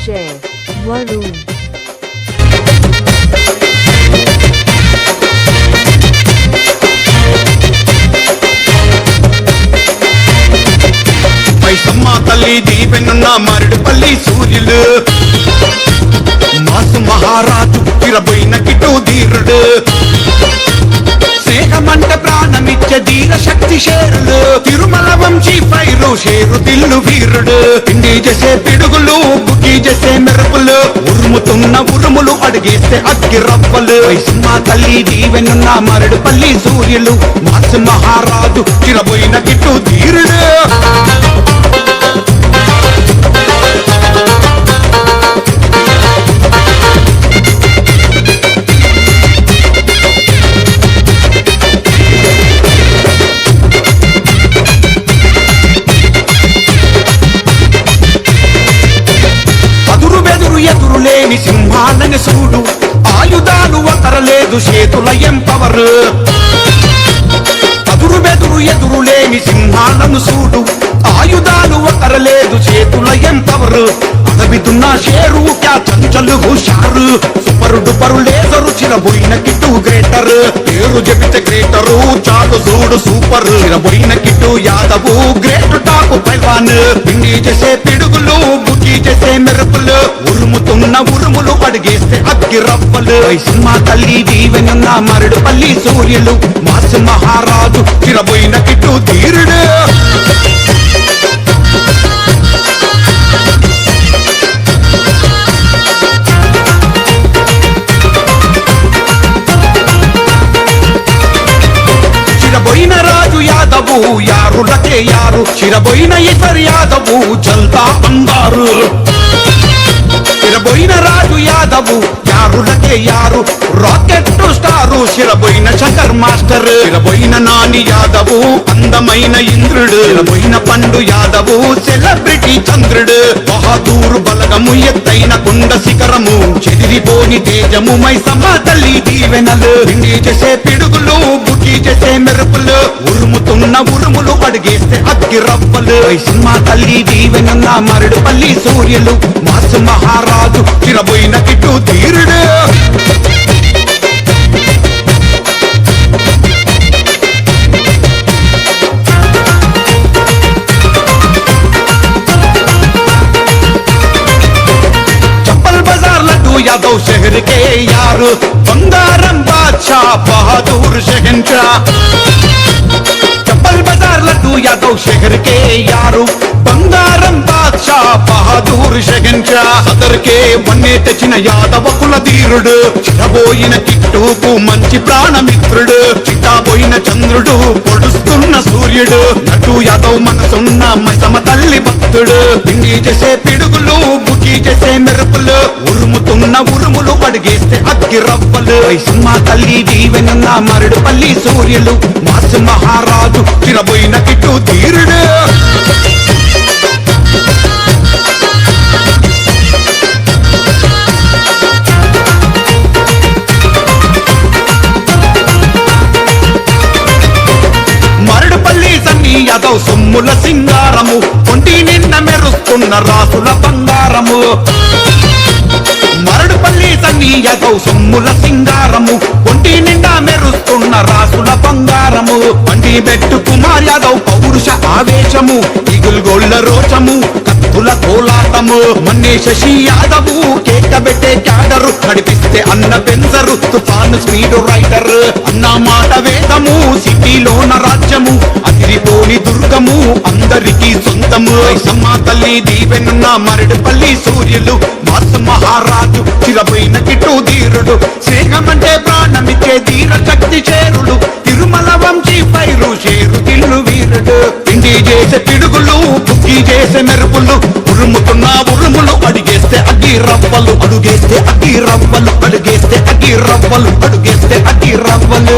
share, Varun. Maisamma తల్లి దీవెనున్న Maradupalli సూర్యులు mass మహారాజు తిరబోయిన కిటు ధీరుడు స్నేహమంట ప్రాణమిచ్చే ధీర శక్తి షేరులు తిరుమల వంశీ పైరు షేరు తిల్లు వీరుడు పిండి చేసే పిడుగులు బుక్కి చేసే మెరుపులు ఉరుముతున్న ఉరుములు అడిగేస్తే అగ్గి రవ్వలు మైసమ్మ తల్లి దీవెనున్న మరడుపల్లి సూర్యులు మాసు మహారాజు తిరబోయిన కిటు ధీరుడు ఎదురులేని సింహాలని సూడు ఆయుధాలు ఒకరలేదు చేతుల ఎంపవర్ ఎదురులేని సింహాలను సూడు ఆయుధాలు ఒకరలేదు చేతుల ఎంపవర్ అదవితున్న షేరు క్యా చంచలు హుషారు సూపరుడు పరులేదరు చిరబోయిన కిట్టు గ్రేటర్ పేరు చెబితే గ్రేటరు చాలు చూడు సూపర్ చిరబోయిన కిట్టు యాదవు గ్రేట్ టాప్ పైల్వాన్ పిండి చేసే పిడుగులు బుక్కి చేసే మెరుపులు ఉరుముతున్న ఉరుములు అడిగేస్తే అగ్గి రవ్వలు మైసమ్మ తల్లి దీవెనున్న మరడుపల్లి సూర్యులు మాసు మహారాజు చిరబోయిన కిట్టు ధీరుడు చిరబోయిన రాజు యాదవు యారులకే యారు చిరబోయిన ఇతరు యాదవు చల్తా అందారు చిరబోయిన రాజు యాదవు యారులకే యారు rocket star Chiraboina Shankar master Chiraboina Nani Yadav అందమైన ఇంద్రుడు చిరబోయిన పండు యాదవు సెలబ్రిటీ చంద్రుడు బహదూరు బలగము ఎత్తైన కొండ శిఖరము చెదిరిపోని తేజము మైసమ్మ తల్లి దీవెనలు పిండి చేసే పిడుగులు బుక్కి చేసే మెరుపులు ఉరుముతున్న ఉరుములు అడిగేస్తే అగ్గి రవ్వలు మైసమ్మ తల్లి దీవెనున్న మరడుపల్లి సూర్యులు మాసు మహారాజు చిరబోయిన కిట్టు ధీరుడు यादव शहर के यार बंगारम बादशाह बहादुर शहंशाह चप्पल बाजार लड्डू यादव शहर के यारू బంగారం బాద్షా బహదూర్ షహన్షాహ్ సదర్ కే వన్నే తెచ్చిన యాదవ కుల ధీరుడు చిరబోయిన కిట్టుకు మంచి ప్రాణమిత్రుడు చిట్టాబోయిన చంద్రుడు పొడుస్తున్న సూర్యుడు నటు యాదవ్ మనసున్న మైసమ్మ తల్లి భక్తుడు పిండి చేసే పిడుగులు బుక్కి చేసే మెరుపులు ఉరుముతున్న ఉరుములు అడిగేస్తే అగ్గి రవ్వలు మైసమ్మ తల్లి దీవెనున్న మరడుపల్లి సూర్యులు మాసు మహారాజు చిరబోయిన కిట్టు ధీరుడు యాదవ్ సొమ్ముల సింగారము ఒంటి నిన్న మెరుస్తున్న రాసుల బంగారము మరడుపల్లి సన్ని యాదవ్ సొమ్ముల సింగారము ఒంటి నిండా మెరుస్తున్న రాసుల బంగారము వంటి బెట్టు కుమార్ యాదవ్ పౌరుష ఆవేశము ఇగుల్గోళ్ల రోచము కత్తుల కోలాటము మన్నే శశి యాదవు కేక పెట్టే క్యాడరు నడిపిస్తే అన్న పెంచరు తుఫాను స్పీడ్ రైడర్ అన్న మాట వేదము సిటీలోన రాజ్యము అదిరిపోని దుర్గము అందరికీ సొంతము మైసమ్మ తల్లి దీవెనున్న మరడుపల్లి సూర్యులు మాసు మహారాజు చిరబోయిన కిట్టు ధీరుడు స్నేహమంటే ప్రాణమిచ్చే ధీర శక్తి చేరుడు తిరుమల వంశీ పైరు షేరు తిల్లు వీరుడు పిండి చేసే పిడుగులు బుక్కి చేసే మెరుపులు ఉరుముతున్న ఉరుములు అడిగేస్తే అగ్గి రవ్వలు అడుగేస్తే అగ్గి రవ్వలు అడుగేస్తే అగ్గి రవ్వలు అడుగేస్తే అగ్గి రవ్వలు